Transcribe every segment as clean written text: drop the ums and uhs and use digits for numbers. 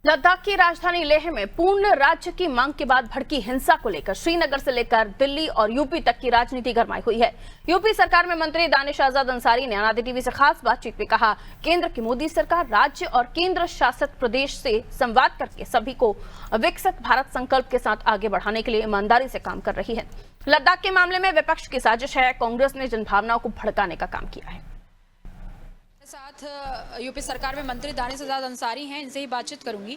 लद्दाख की राजधानी लेह में पूर्ण राज्य की मांग के बाद भड़की हिंसा को लेकर श्रीनगर से लेकर दिल्ली और यूपी तक की राजनीति गरमाई हुई है। यूपी सरकार में मंत्री दानिश आजाद अंसारी ने अनादि टीवी से खास बातचीत में कहा, केंद्र की मोदी सरकार राज्य और केंद्र शासित प्रदेश से संवाद करके सभी को विकसित भारत संकल्प के साथ आगे बढ़ाने के लिए ईमानदारी से काम कर रही है। लद्दाख के मामले में विपक्ष की साजिश है। कांग्रेस ने जनभावनाओं को भड़काने का काम किया है। साथ यूपी सरकार में मंत्री दानिश आजाद अंसारी हैं, इनसे ही बातचीत करूंगी।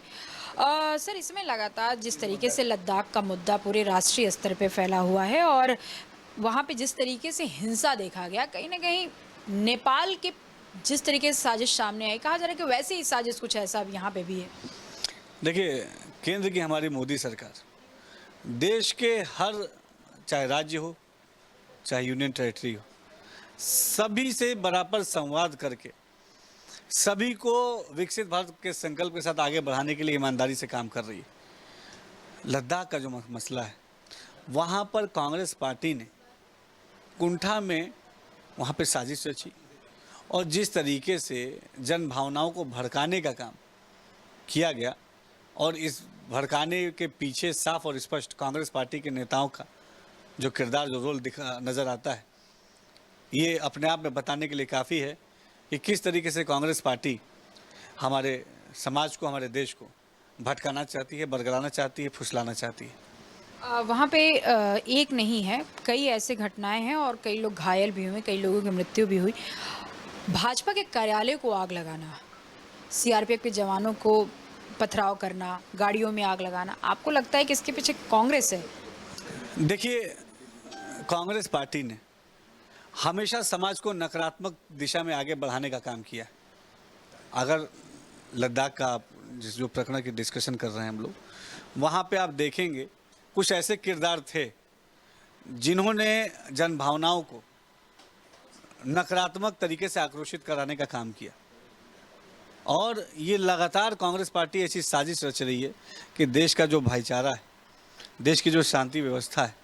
सर, इसमें लगातार जिस तरीके से लद्दाख का मुद्दा पूरे राष्ट्रीय स्तर पे फैला हुआ है और वहाँ पे जिस तरीके से हिंसा देखा गया, कहीं ना कहीं नेपाल के जिस तरीके से साजिश सामने आई, कहा जा रहा है कि वैसे ही साजिश कुछ ऐसा अब यहाँ पे भी है। देखिए, केंद्र की हमारी मोदी सरकार देश के हर, चाहे राज्य हो चाहे यूनियन टेरिटरी हो, सभी से बराबर संवाद करके सभी को विकसित भारत के संकल्प के साथ आगे बढ़ाने के लिए ईमानदारी से काम कर रही है। लद्दाख का जो मसला है, वहाँ पर कांग्रेस पार्टी ने कुंठा में वहाँ पे साजिश रची और जिस तरीके से जन भावनाओं को भड़काने का काम किया गया और इस भड़काने के पीछे साफ और स्पष्ट कांग्रेस पार्टी के नेताओं का जो किरदार, जो रोल नज़र आता है, ये अपने आप में बताने के लिए काफ़ी है कि किस तरीके से कांग्रेस पार्टी हमारे समाज को, हमारे देश को भटकाना चाहती है, बरगलाना चाहती है, फुसलाना चाहती है। वहाँ पे एक नहीं है, कई ऐसे घटनाएं हैं और कई लोग घायल भी हुए, कई लोगों की मृत्यु भी हुई। भाजपा के कार्यालय को आग लगाना, सीआरपीएफ के जवानों को पथराव करना, गाड़ियों में आग लगाना, आपको लगता है कि इसके पीछे कांग्रेस है? देखिए, कांग्रेस पार्टी ने हमेशा समाज को नकारात्मक दिशा में आगे बढ़ाने का काम किया है। अगर लद्दाख का आप जो प्रकरण की डिस्कशन कर रहे हैं हम लोग, वहाँ पे आप देखेंगे कुछ ऐसे किरदार थे जिन्होंने जन भावनाओं को नकारात्मक तरीके से आक्रोशित कराने का काम किया और ये लगातार कांग्रेस पार्टी ऐसी साजिश रच रही है कि देश का जो भाईचारा है, देश की जो शांति व्यवस्था है,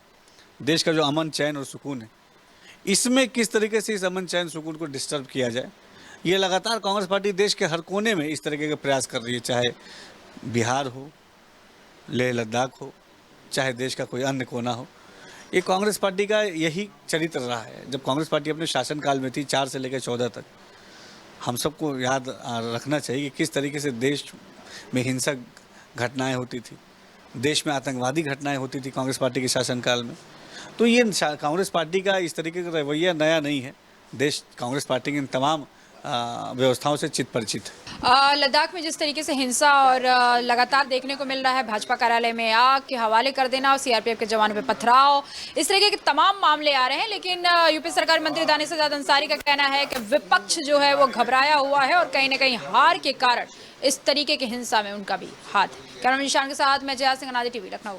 देश का जो अमन चैन और सुकून है, इसमें किस तरीके से इस अमन चैन सुकून को डिस्टर्ब किया जाए, ये लगातार कांग्रेस पार्टी देश के हर कोने में इस तरीके के प्रयास कर रही है। चाहे बिहार हो, लेह लद्दाख हो, चाहे देश का कोई अन्य कोना हो, ये कांग्रेस पार्टी का यही चरित्र रहा है। जब कांग्रेस पार्टी अपने शासनकाल में थी 4 से लेकर 14 तक, हम सबको याद रखना चाहिए कि किस तरीके से देश में हिंसक घटनाएँ होती थी, देश में आतंकवादी घटनाएँ होती थी कांग्रेस पार्टी के शासनकाल में। तो ये कांग्रेस पार्टी का इस तरीके का रवैया नया नहीं है। देश कांग्रेस पार्टी की इन तमाम व्यवस्थाओं से चित परिचित है। लद्दाख में जिस तरीके से हिंसा और लगातार देखने को मिल रहा है, भाजपा कार्यालय में आग के हवाले कर देना और सीआरपीएफ के जवानों पे पथराव, इस तरीके के तमाम मामले आ रहे हैं। लेकिन यूपी सरकार मंत्री दानिश आजाद अंसारी का कहना है कि विपक्ष जो है वो घबराया हुआ है और कहीं ना कहीं हार के कारण इस तरीके की हिंसा में उनका भी हाथ है। कैमरामैन निशान के साथ मैं जया सिंह, अनादि टीवी, लखनऊ।